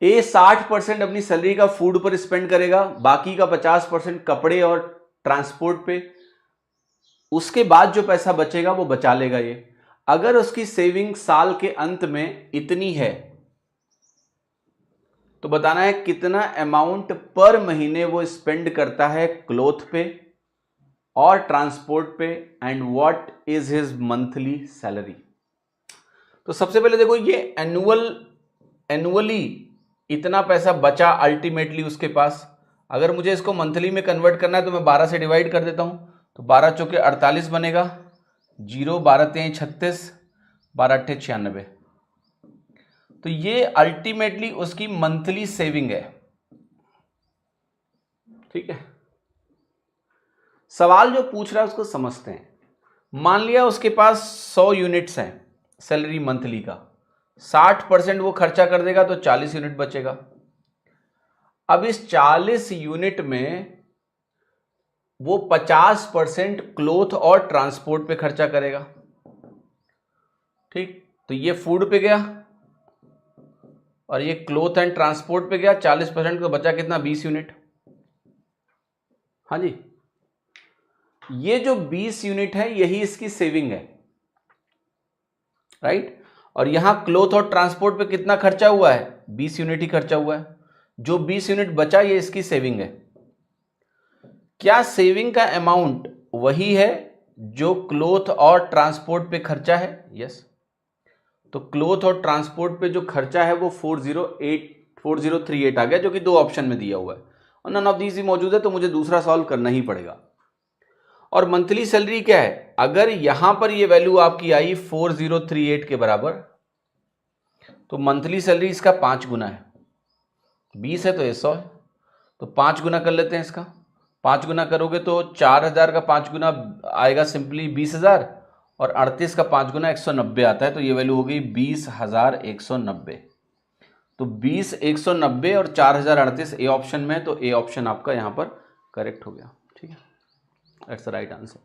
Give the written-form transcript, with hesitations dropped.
ए 60% अपनी सैलरी का फूड पर स्पेंड करेगा, बाकी का 50% कपड़े और ट्रांसपोर्ट पे, उसके बाद जो पैसा बचेगा वो बचा लेगा ये। अगर उसकी सेविंग साल के अंत में इतनी है तो बताना है कितना अमाउंट पर महीने वो स्पेंड करता है क्लोथ पे और ट्रांसपोर्ट पे, and what is his monthly salary. तो सबसे पहले देखो ये एनुअली इतना पैसा बचा अल्टीमेटली उसके पास। अगर मुझे इसको मंथली में कन्वर्ट करना है तो मैं 12 से डिवाइड कर देता हूं, तो 12 चौके 48 बनेगा, 0 12 3 36, 12 8 96। तो ये अल्टीमेटली उसकी मंथली सेविंग है। ठीक है, सवाल जो पूछ रहा है उसको समझते हैं। मान लिया उसके पास 100 यूनिट्स हैं सैलरी मंथली का, 60% वो खर्चा कर देगा तो 40 यूनिट बचेगा। अब इस 40 यूनिट में वो 50% क्लोथ और ट्रांसपोर्ट पे खर्चा करेगा। ठीक, तो ये फूड पे गया और ये क्लोथ एंड ट्रांसपोर्ट पे गया, 40% तो बचा कितना, 20 यूनिट। हाँ जी, ये जो 20 यूनिट है यही इसकी सेविंग है, राइट। और यहां क्लोथ और ट्रांसपोर्ट पे कितना खर्चा हुआ है, 20 यूनिट ही खर्चा हुआ है। जो 20 यूनिट बचा ये इसकी सेविंग है। क्या सेविंग का अमाउंट वही है जो क्लोथ और ट्रांसपोर्ट पे खर्चा है? यस। तो क्लोथ और ट्रांसपोर्ट पे जो खर्चा है वो 4038 आ गया, जो कि 2 ऑप्शन में दिया हुआ है, और नन ऑफ दीज ही मौजूद है, तो मुझे दूसरा सॉल्व करना ही पड़ेगा। और मंथली सैलरी क्या है, अगर यहां पर ये वैल्यू आपकी आई 4038 के बराबर, तो मंथली सैलरी इसका 5 गुना है। 20 है तो ये 100 है, तो 5 गुना कर लेते हैं इसका। 5 गुना करोगे तो 4000 का 5 गुना आएगा सिंपली 20,000, और 38 का 5 गुना 190 आता है, तो ये वैल्यू हो गई 20,190। तो 20,190 और 4038 ए ऑप्शन में है, तो ए ऑप्शन आपका यहां पर करेक्ट हो गया। ठीक है, दैट्स द राइट आंसर।